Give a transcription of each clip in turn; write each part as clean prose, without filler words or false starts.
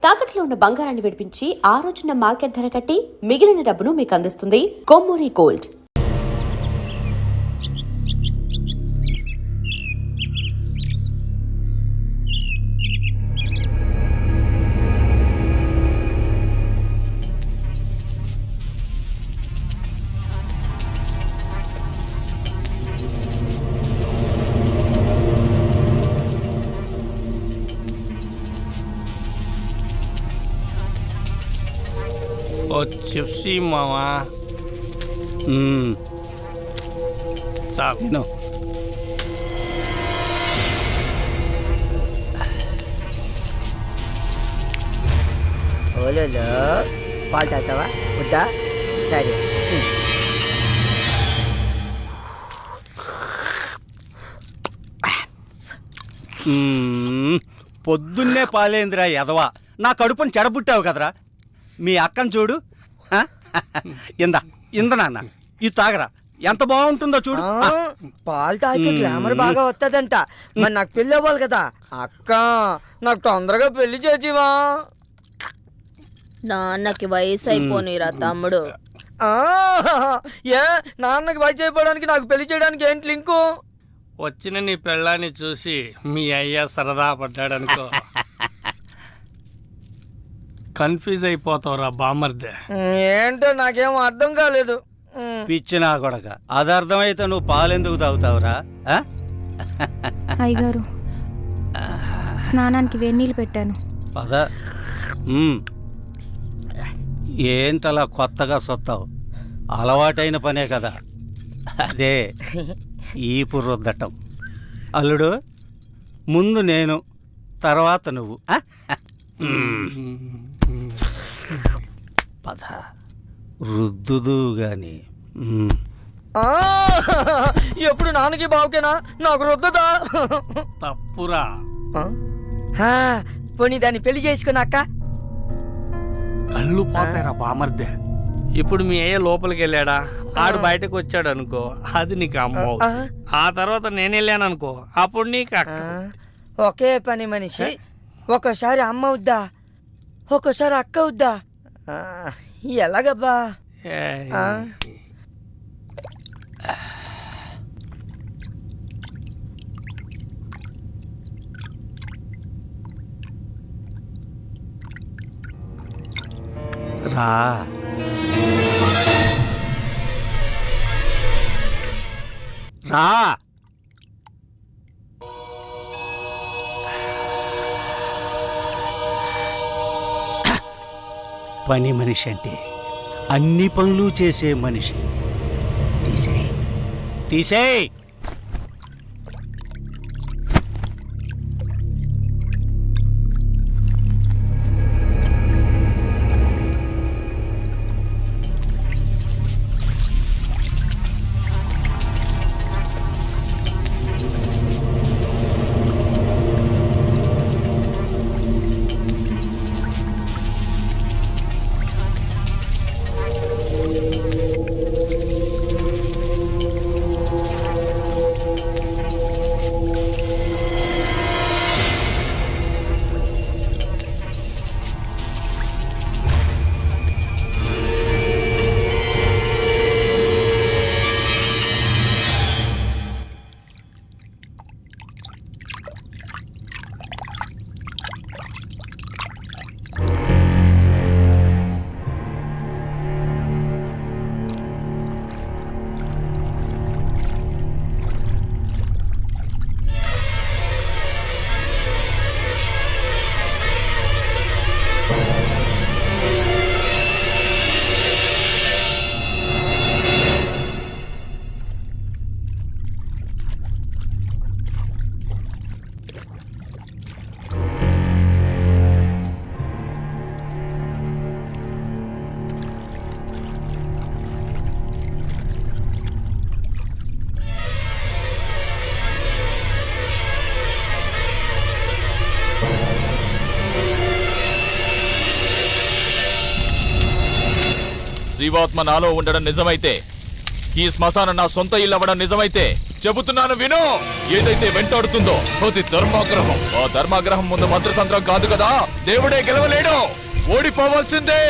తాకట్లో ఉన్న బంగారాన్ని విడిపించి ఆ రోజున మార్కెట్ ధర కట్టి మిగిలిన డబ్బును మీకు అందిస్తుంది కొమ్మూరి గోల్డ్. ఓ చిప్సీ మావా తిను. ఓలో పాలు తాగుతావా వద్దా? సరే. పొద్దున్నే పాలేందిరా ఎదవా, నా కడుపుని చెడబుట్టావు కదరా. మీ అక్కను చూడు, ఇంద నాన్న ఇది తాగరా, ఎంత బాగుంటుందో చూడు. పాలు తాగితే గ్లామర్ బాగా వస్తుందంట. మరి నాకు పెళ్ళి అవ్వాలి కదా అక్క, నాకు తొందరగా పెళ్లి చేసివా? నాన్నకి వయసు అయిపోనిరా తమ్ముడు. ఏ నాన్నకి వయసు అయిపోవడానికి నాకు పెళ్లి చేయడానికి ఏంటి లింకు? వచ్చిన నీ పెళ్ళాన్ని చూసి మీ అయ్య సరదా పడ్డాడనుకో, కన్ఫ్యూజ్ అయిపోతావురా బామర్దే. ఏంటో నాకేం అర్థం కాలేదు. పిచ్చి నా కొడక, అది అర్థమైతే నువ్వు పాలెందుకు తాగుతావురా? అయ్యగారు, స్నానానికి వేడినీళ్ళు పెట్టాను. పద. ఏంటలా కొత్తగా సొత్తావు? అలవాటైన పనే కదా అదే ఈపు రుద్దటం. అల్లుడు, ముందు నేను, తర్వాత నువ్వు. పద, రుద్దుదు గాని. ఎప్పుడు నాన్నకి బావుకేనా, నాకు రుద్దదా? తప్పురా. పోనీ దాన్ని పెళ్లి చేసుకున్నాక కళ్ళు పోతాయిరా బామర్దే. ఇప్పుడు మీ అయ్య లోపలికి వెళ్ళాడా, ఆడు బయటకు వచ్చాడు అనుకో, అది నీకు అమ్మ. ఆ తర్వాత నేను వెళ్ళాను అనుకో, అప్పుడు నీకు అక్క. ఒకే పని మనిషి ఒక్కోసారి అమ్మ అవుద్దా, ఒక్కోసారి అక్క అవుద్దా? ఎలాగబ్బా? రా. రా. పని మనిషి అంటే అన్ని పనులు చేసే మనిషి. తీసేయ్, తీసేయ్. జీవాత్మ నాలో ఉండడం నిజమైతే, ఈ శ్మశానం నా సొంత ఇల్లు అవ్వడం నిజమైతే చెబుతున్నాను విను. ఏదైతే వెంటాడుతుందో అది ధర్మాగ్రహం. ఆ ధర్మాగ్రహం ముందు మంత్రతంత్రం కాదు కదా, దేవుడే గెలవలేడు. ఓడిపోవాల్సిందే,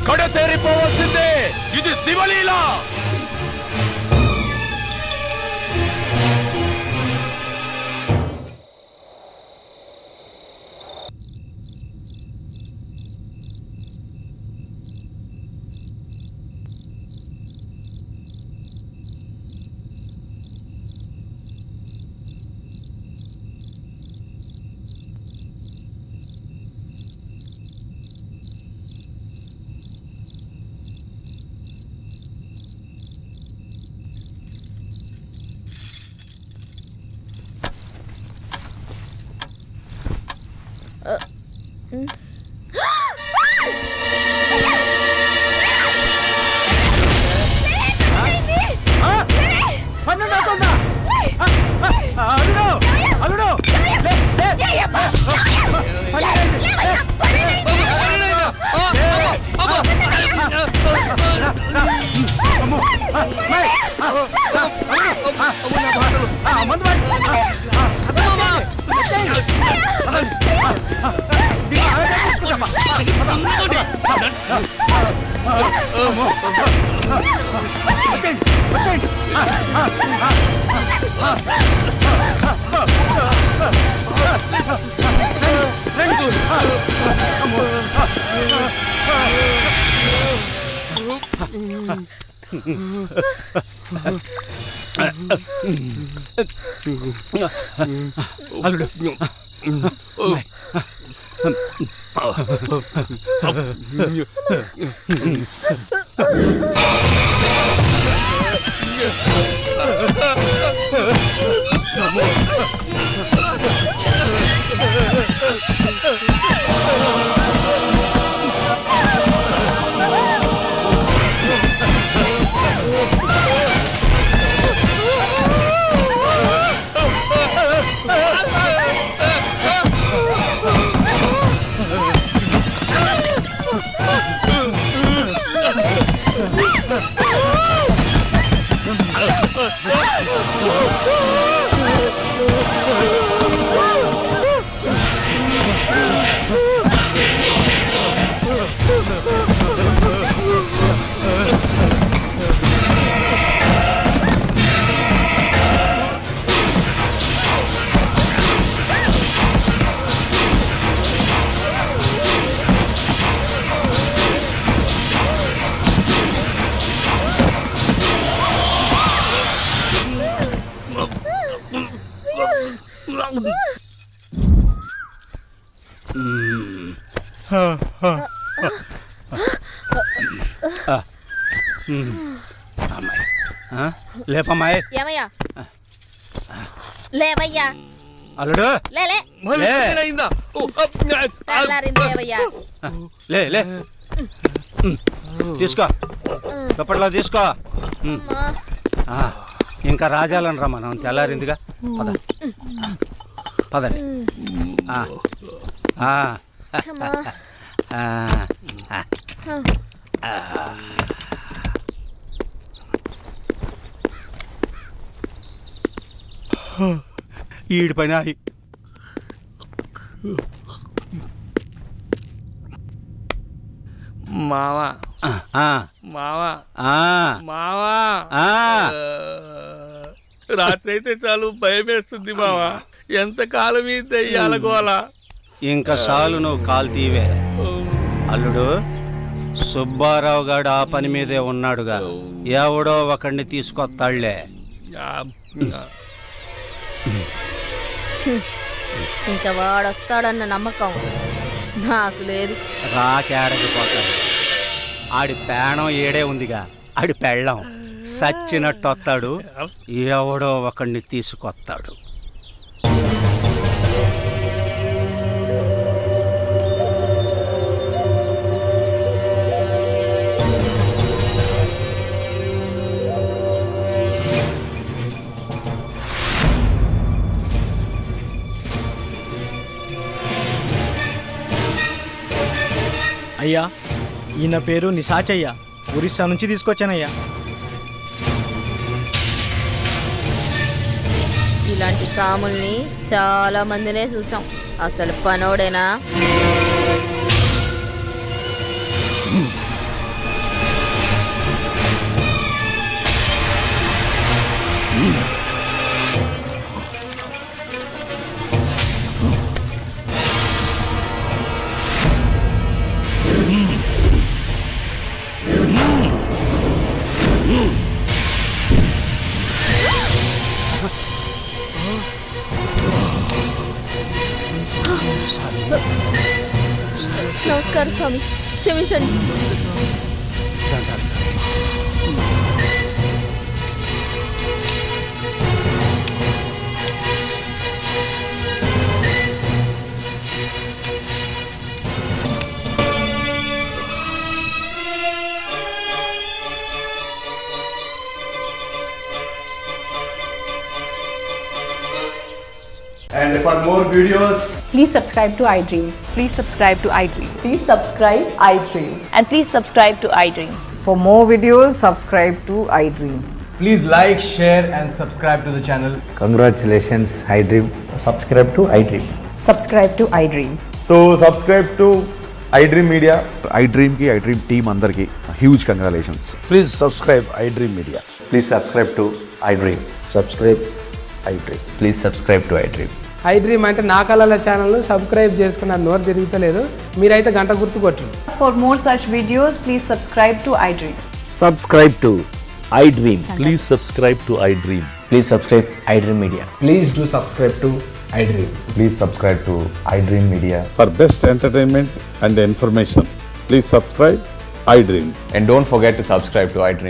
కడతేరిపోవాల్సిందే. ఇది శివలీల. అల్లుడు లేపమ్మాయి. ఏమయ్యా లేవయ్యా. అల్లుడు లేలే లే. తెల్లారింది లేవయ్యా. లే లే తీసుకో, దుప్పట్లో తీసుకో. ఆ, ఇంకా రాజాలను రా, మనం తెల్లారిందిగా. పద పదండి. ఈడి పైన మావా మావా మావా, రాత్రి అయితే చాలు భయం వేస్తుంది మావా. ఎంతకాలం ఈ దెయ్యాల గోల. ఇంకా చాలు నువ్వు కాలు తీవే. అల్లుడు సుబ్బారావు గారు ఆ పని మీదే ఉన్నాడుగా, ఎవడో ఒకడిని తీసుకొస్తాళ్లే. ఇంకా వాడొస్తాడన్న నమ్మకం నాకు లేదు. రాకేడకి పోతాడు. ఆడి పేణం ఏడే ఉందిగా, ఆడి పెళ్ళం సచ్చినట్టు వస్తాడు, ఎవడో ఒకడిని తీసుకొస్తాడు. అయ్యా, ఈయన పేరు నిశాచయ్య, ఒరిస్సా నుంచి తీసుకొచ్చానయ్యా. ఇలాంటి సాముల్ని చాలా మందినే చూసాం. అసలు పనోడేనా? నమస్కారం స్వామి, క్షమించండి. And for more videos, Please subscribe to iDream. Please subscribe to iDream. Please subscribe iDream. And please subscribe to iDream. For more videos, subscribe to iDream. please like, share, and subscribe to the channel. Congratulations, iDream. Subscribe to iDream. Subscribe to iDream. So, subscribe to iDream Media. iDream ki iDream team andarki huge congratulations. Please subscribe iDream Media. Please subscribe to iDream. Subscribe iDream. Please subscribe to iDream. iDream అంటే నా కళల ఛానల్ను subscribe చేసుకున్న నోరు తిరుగుతలేదు, మీరైతే గంట గుర్తు కొట్టండి. For more such videos, please subscribe to iDream. Subscribe to iDream. Please subscribe to iDream. Please subscribe iDream Media. Please do subscribe to iDream. Please subscribe to iDream Media. For best entertainment and information, please subscribe iDream. And don't forget to subscribe to iDream.